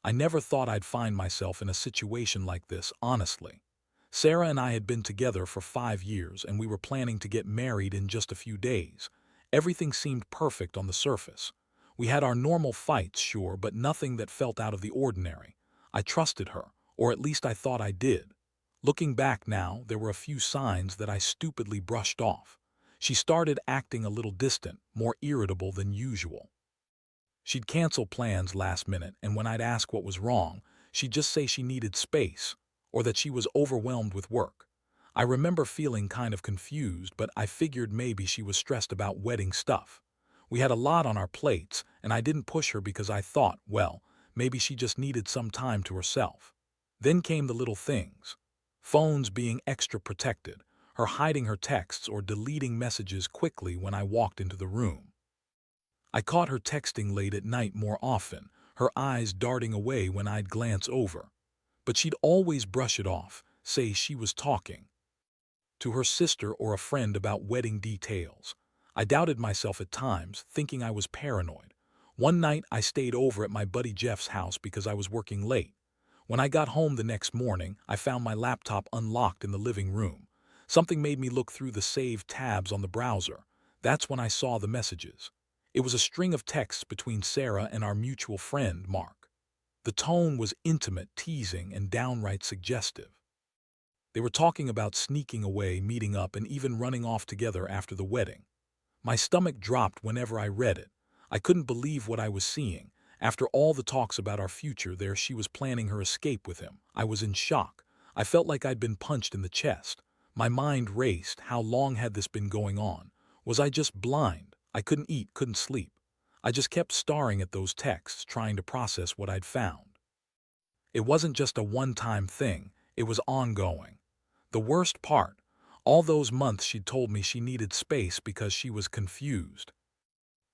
I never thought I'd find myself in a situation like this, honestly. Sarah and I had been together for 5 years, and we were planning to get married in just a few days. Everything seemed perfect on the surface. We had our normal fights, sure, but nothing that felt out of the ordinary. I trusted her, or at least I thought I did. Looking back now, there were a few signs that I stupidly brushed off. She started acting a little distant, more irritable than usual. She'd cancel plans last minute, and when I'd ask what was wrong, she'd just say she needed space, or that she was overwhelmed with work. I remember feeling kind of confused, but I figured maybe she was stressed about wedding stuff. We had a lot on our plates, and I didn't push her because I thought, well, maybe she just needed some time to herself. Then came the little things. Phones being extra protected, her hiding her texts or deleting messages quickly when I walked into the room. I caught her texting late at night more often, her eyes darting away when I'd glance over. But she'd always brush it off, say she was talking to her sister or a friend about wedding details. I doubted myself at times, thinking I was paranoid. One night I stayed over at my buddy Jeff's house because I was working late. When I got home the next morning, I found my laptop unlocked in the living room. Something made me look through the saved tabs on the browser. That's when I saw the messages. It was a string of texts between Sarah and our mutual friend, Mark. The tone was intimate, teasing, and downright suggestive. They were talking about sneaking away, meeting up, and even running off together after the wedding. My stomach dropped whenever I read it. I couldn't believe what I was seeing. After all the talks about our future, there she was planning her escape with him. I was in shock. I felt like I'd been punched in the chest. My mind raced. How long had this been going on? Was I just blind? I couldn't eat, couldn't sleep. I just kept staring at those texts, trying to process what I'd found. It wasn't just a one-time thing, it was ongoing. The worst part, all those months she'd told me she needed space because she was confused,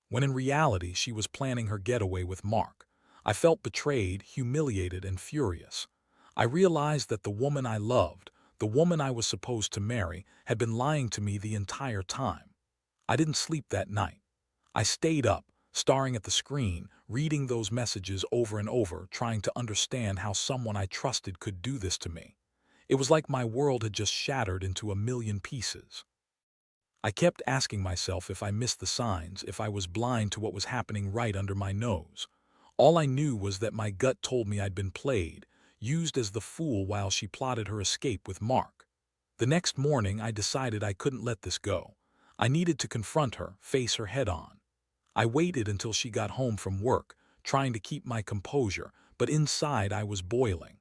when in reality she was planning her getaway with Mark. I felt betrayed, humiliated, and furious. I realized that the woman I loved, the woman I was supposed to marry, had been lying to me the entire time. I didn't sleep that night. I stayed up, staring at the screen, reading those messages over and over, trying to understand how someone I trusted could do this to me. It was like my world had just shattered into a million pieces. I kept asking myself if I missed the signs, if I was blind to what was happening right under my nose. All I knew was that my gut told me I'd been played, used as the fool while she plotted her escape with Mark. The next morning, I decided I couldn't let this go. I needed to confront her, face her head on. I waited until she got home from work, trying to keep my composure, but inside I was boiling.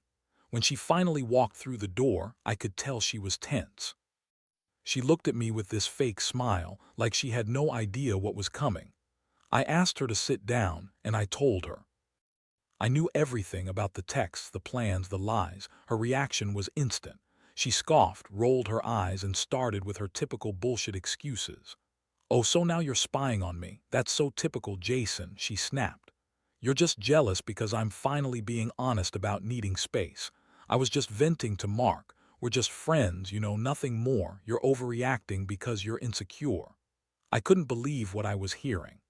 When she finally walked through the door, I could tell she was tense. She looked at me with this fake smile, like she had no idea what was coming. I asked her to sit down, and I told her. I knew everything about the texts, the plans, the lies. Her reaction was instant. She scoffed, rolled her eyes, and started with her typical bullshit excuses. "Oh, so now you're spying on me. That's so typical Jason," she snapped. "You're just jealous because I'm finally being honest about needing space. I was just venting to Mark. We're just friends, nothing more. You're overreacting because you're insecure." I couldn't believe what I was hearing.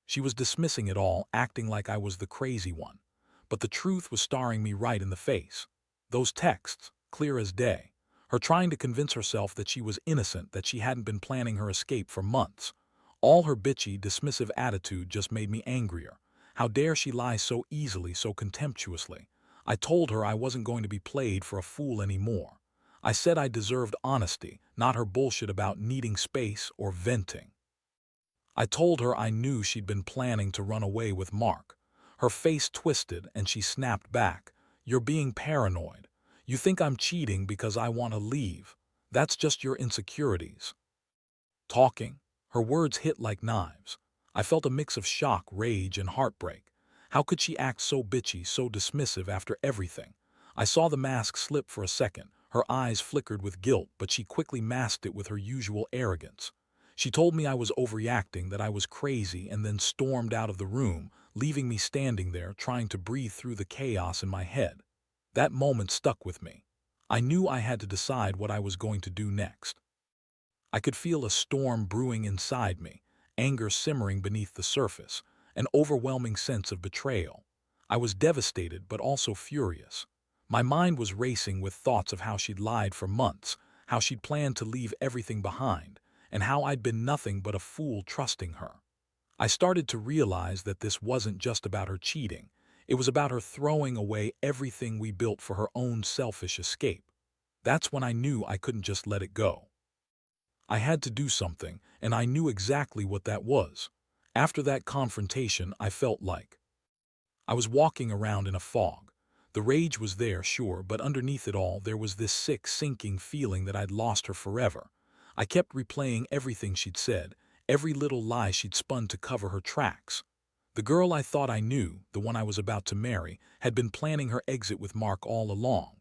She was dismissing it all, acting like I was the crazy one. But the truth was staring me right in the face. Those texts, clear as day. Her trying to convince herself that she was innocent, that she hadn't been planning her escape for months. All her bitchy, dismissive attitude just made me angrier. How dare she lie so easily, so contemptuously? I told her I wasn't going to be played for a fool anymore. I said I deserved honesty, not her bullshit about needing space or venting. I told her I knew she'd been planning to run away with Mark. Her face twisted and she snapped back. "You're being paranoid. You think I'm cheating because I want to leave. That's just your insecurities." Talking, her words hit like knives. I felt a mix of shock, rage, and heartbreak. How could she act so bitchy, so dismissive after everything? I saw the mask slip for a second. Her eyes flickered with guilt, but she quickly masked it with her usual arrogance. She told me I was overreacting, that I was crazy, and then stormed out of the room, leaving me standing there trying to breathe through the chaos in my head. That moment stuck with me. I knew I had to decide what I was going to do next. I could feel a storm brewing inside me, anger simmering beneath the surface, an overwhelming sense of betrayal. I was devastated but also furious. My mind was racing with thoughts of how she'd lied for months, how she'd planned to leave everything behind, and how I'd been nothing but a fool trusting her. I started to realize that this wasn't just about her cheating. It was about her throwing away everything we built for her own selfish escape. That's when I knew I couldn't just let it go. I had to do something, and I knew exactly what that was. After that confrontation, I felt like I was walking around in a fog. The rage was there, sure, but underneath it all, there was this sick, sinking feeling that I'd lost her forever. I kept replaying everything she'd said, every little lie she'd spun to cover her tracks. The girl I thought I knew, the one I was about to marry, had been planning her exit with Mark all along.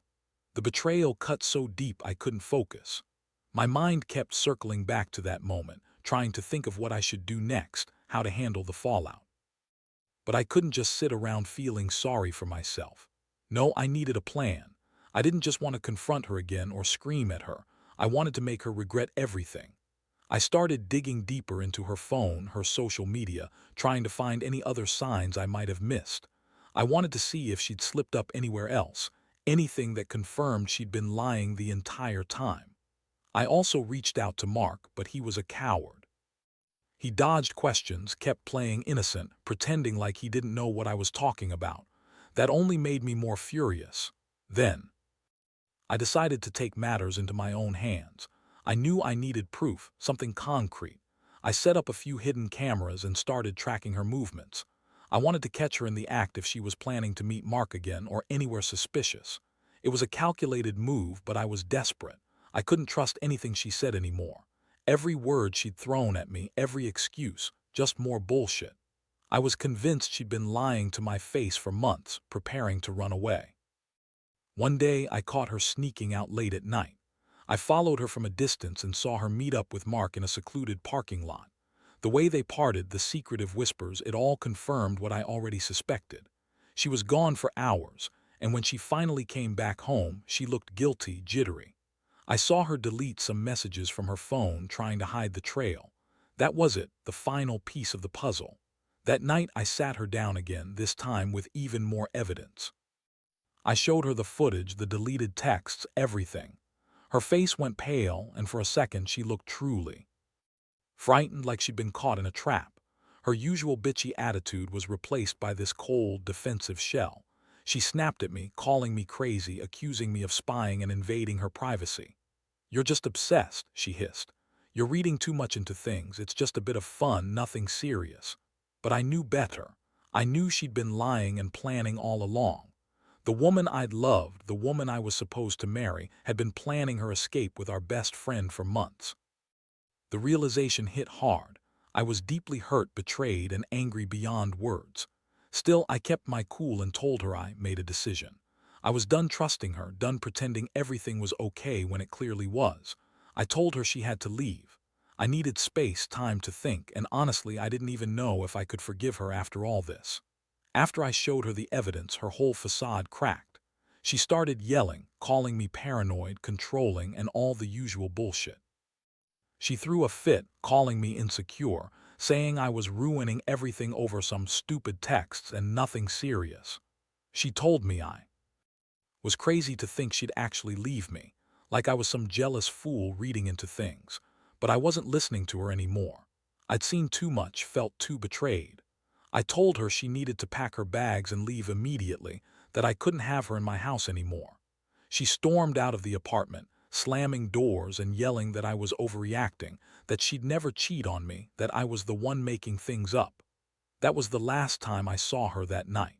The betrayal cut so deep I couldn't focus. My mind kept circling back to that moment, trying to think of what I should do next, how to handle the fallout. But I couldn't just sit around feeling sorry for myself. No, I needed a plan. I didn't just want to confront her again or scream at her. I wanted to make her regret everything. I started digging deeper into her phone, her social media, trying to find any other signs I might have missed. I wanted to see if she'd slipped up anywhere else, anything that confirmed she'd been lying the entire time. I also reached out to Mark, but he was a coward. He dodged questions, kept playing innocent, pretending like he didn't know what I was talking about. That only made me more furious. Then, I decided to take matters into my own hands. I knew I needed proof, something concrete. I set up a few hidden cameras and started tracking her movements. I wanted to catch her in the act if she was planning to meet Mark again or anywhere suspicious. It was a calculated move, but I was desperate. I couldn't trust anything she said anymore. Every word she'd thrown at me, every excuse, just more bullshit. I was convinced she'd been lying to my face for months, preparing to run away. One day, I caught her sneaking out late at night. I followed her from a distance and saw her meet up with Mark in a secluded parking lot. The way they parted, the secretive whispers, it all confirmed what I already suspected. She was gone for hours, and when she finally came back home, she looked guilty, jittery. I saw her delete some messages from her phone, trying to hide the trail. That was it, the final piece of the puzzle. That night, I sat her down again, this time with even more evidence. I showed her the footage, the deleted texts, everything. Her face went pale, and for a second she looked truly frightened, like she'd been caught in a trap. Her usual bitchy attitude was replaced by this cold, defensive shell. She snapped at me, calling me crazy, accusing me of spying and invading her privacy. "You're just obsessed," she hissed. "You're reading too much into things. It's just a bit of fun, nothing serious." But I knew better. I knew she'd been lying and planning all along. The woman I'd loved, the woman I was supposed to marry, had been planning her escape with our best friend for months. The realization hit hard. I was deeply hurt, betrayed, and angry beyond words. Still, I kept my cool and told her I made a decision. I was done trusting her, done pretending everything was okay when it clearly was. I told her she had to leave. I needed space, time to think, and honestly, I didn't even know if I could forgive her after all this. After I showed her the evidence, her whole facade cracked. She started yelling, calling me paranoid, controlling, and all the usual bullshit. She threw a fit, calling me insecure, saying I was ruining everything over some stupid texts and nothing serious. She told me I was crazy to think she'd actually leave me, like I was some jealous fool reading into things. But I wasn't listening to her anymore. I'd seen too much, felt too betrayed. I told her she needed to pack her bags and leave immediately, that I couldn't have her in my house anymore. She stormed out of the apartment, slamming doors and yelling that I was overreacting, that she'd never cheat on me, that I was the one making things up. That was the last time I saw her that night.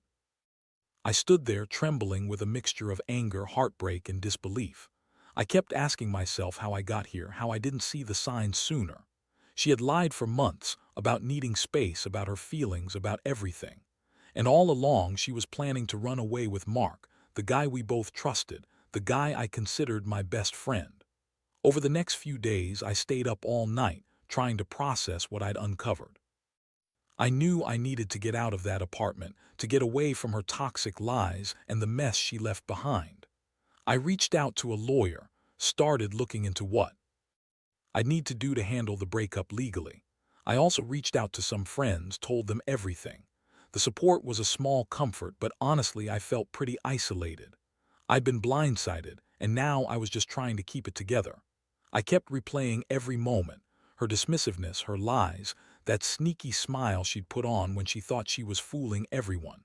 I stood there trembling with a mixture of anger, heartbreak, and disbelief. I kept asking myself how I got here, how I didn't see the signs sooner. She had lied for months about needing space, about her feelings, about everything. And all along she was planning to run away with Mark, the guy we both trusted, the guy I considered my best friend. Over the next few days, I stayed up all night, trying to process what I'd uncovered. I knew I needed to get out of that apartment, to get away from her toxic lies and the mess she left behind. I reached out to a lawyer, started looking into what I'd need to do to handle the breakup legally. I also reached out to some friends, told them everything. The support was a small comfort, but honestly I felt pretty isolated. I'd been blindsided, and now I was just trying to keep it together. I kept replaying every moment, her dismissiveness, her lies, that sneaky smile she'd put on when she thought she was fooling everyone.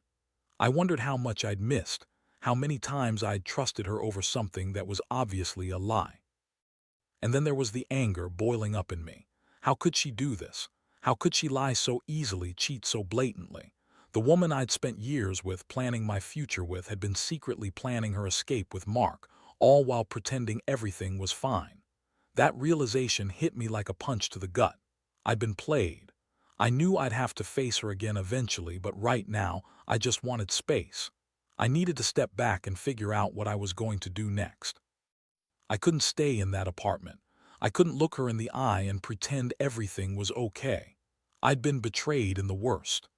I wondered how much I'd missed, how many times I'd trusted her over something that was obviously a lie. And then there was the anger boiling up in me. How could she do this? How could she lie so easily, cheat so blatantly? The woman I'd spent years with, planning my future with, had been secretly planning her escape with Mark, all while pretending everything was fine. That realization hit me like a punch to the gut. I'd been played. I knew I'd have to face her again eventually, but right now, I just wanted space. I needed to step back and figure out what I was going to do next. I couldn't stay in that apartment. I couldn't look her in the eye and pretend everything was okay. I'd been betrayed in the worst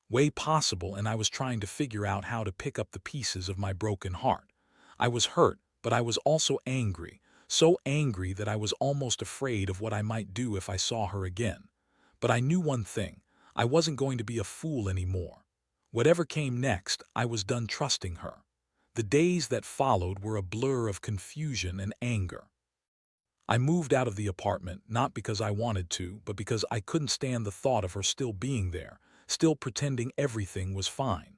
way possible, and I was trying to figure out how to pick up the pieces of my broken heart. I was hurt, but I was also angry, so angry that I was almost afraid of what I might do if I saw her again. But I knew one thing: I wasn't going to be a fool anymore. Whatever came next, I was done trusting her. The days that followed were a blur of confusion and anger. I moved out of the apartment, not because I wanted to, but because I couldn't stand the thought of her still being there, still pretending everything was fine.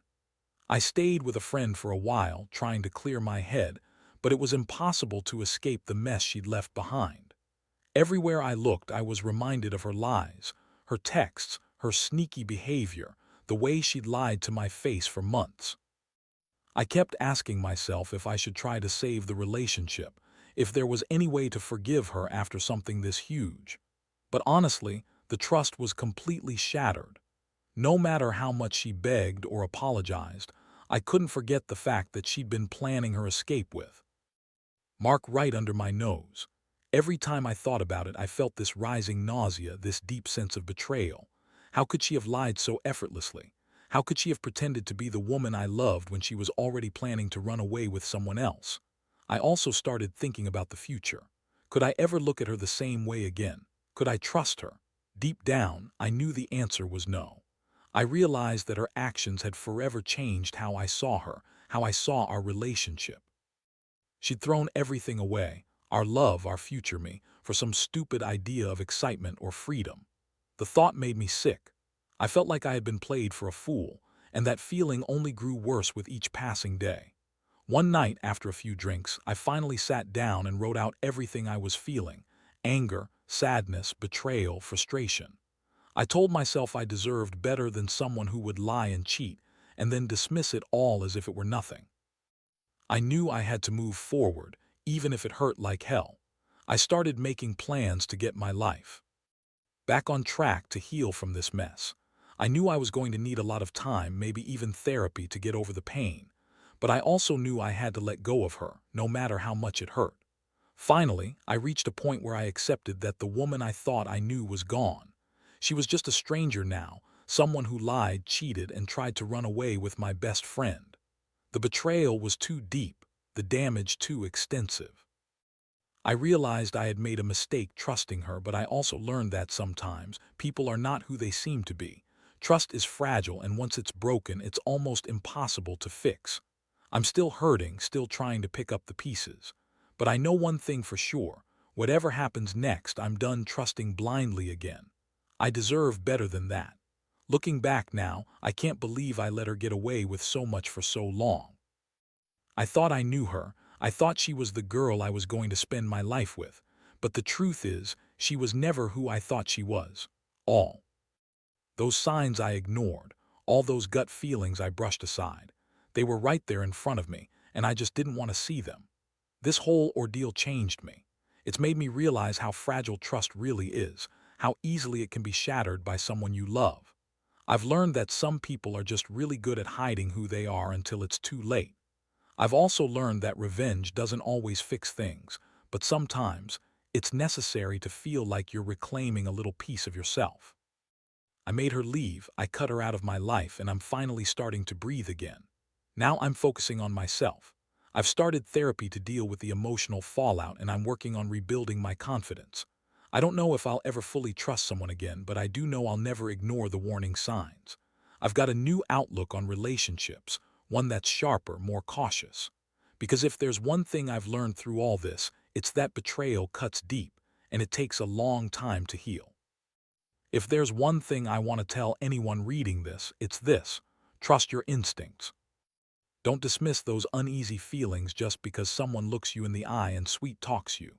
I stayed with a friend for a while, trying to clear my head, but it was impossible to escape the mess she'd left behind. Everywhere I looked, I was reminded of her lies, her texts, her sneaky behavior, the way she'd lied to my face for months. I kept asking myself if I should try to save the relationship, if there was any way to forgive her after something this huge. But honestly, the trust was completely shattered. No matter how much she begged or apologized, I couldn't forget the fact that she'd been planning her escape with Mark right under my nose. Every time I thought about it, I felt this rising nausea, this deep sense of betrayal. How could she have lied so effortlessly? How could she have pretended to be the woman I loved when she was already planning to run away with someone else? I also started thinking about the future. Could I ever look at her the same way again? Could I trust her? Deep down, I knew the answer was no. I realized that her actions had forever changed how I saw her, how I saw our relationship. She'd thrown everything away, our love, our future me, for some stupid idea of excitement or freedom. The thought made me sick. I felt like I had been played for a fool, and that feeling only grew worse with each passing day. One night, after a few drinks, I finally sat down and wrote out everything I was feeling: anger, sadness, betrayal, frustration. I told myself I deserved better than someone who would lie and cheat, and then dismiss it all as if it were nothing. I knew I had to move forward, even if it hurt like hell. I started making plans to get my life back on track, to heal from this mess. I knew I was going to need a lot of time, maybe even therapy, to get over the pain. But I also knew I had to let go of her, no matter how much it hurt. Finally, I reached a point where I accepted that the woman I thought I knew was gone. She was just a stranger now, someone who lied, cheated, and tried to run away with my best friend. The betrayal was too deep, the damage too extensive. I realized I had made a mistake trusting her, but I also learned that sometimes people are not who they seem to be. Trust is fragile, and once it's broken, it's almost impossible to fix. I'm still hurting, still trying to pick up the pieces. But I know one thing for sure: whatever happens next, I'm done trusting blindly again. I deserve better than that. Looking back now, I can't believe I let her get away with so much for so long. I thought I knew her. I thought she was the girl I was going to spend my life with. But the truth is, she was never who I thought she was. All those signs I ignored, all those gut feelings I brushed aside. They were right there in front of me, and I just didn't want to see them. This whole ordeal changed me. It's made me realize how fragile trust really is, how easily it can be shattered by someone you love. I've learned that some people are just really good at hiding who they are until it's too late. I've also learned that revenge doesn't always fix things, but sometimes it's necessary to feel like you're reclaiming a little piece of yourself. I made her leave, I cut her out of my life, and I'm finally starting to breathe again. Now I'm focusing on myself. I've started therapy to deal with the emotional fallout, and I'm working on rebuilding my confidence. I don't know if I'll ever fully trust someone again, but I do know I'll never ignore the warning signs. I've got a new outlook on relationships, one that's sharper, more cautious. Because if there's one thing I've learned through all this, it's that betrayal cuts deep, and it takes a long time to heal. If there's one thing I want to tell anyone reading this, it's this: trust your instincts. Don't dismiss those uneasy feelings just because someone looks you in the eye and sweet talks you.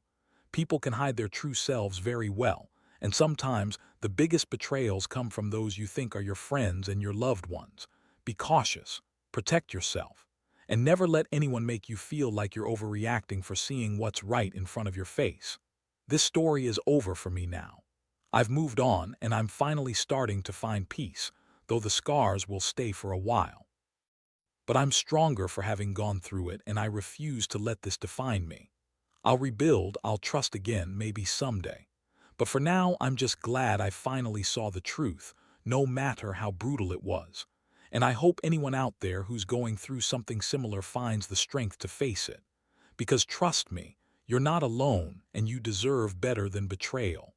People can hide their true selves very well, and sometimes the biggest betrayals come from those you think are your friends and your loved ones. Be cautious, protect yourself, and never let anyone make you feel like you're overreacting for seeing what's right in front of your face. This story is over for me now. I've moved on, and I'm finally starting to find peace, though the scars will stay for a while. But I'm stronger for having gone through it, and I refuse to let this define me. I'll rebuild, I'll trust again, maybe someday. But for now, I'm just glad I finally saw the truth, no matter how brutal it was. And I hope anyone out there who's going through something similar finds the strength to face it. Because trust me, you're not alone, and you deserve better than betrayal.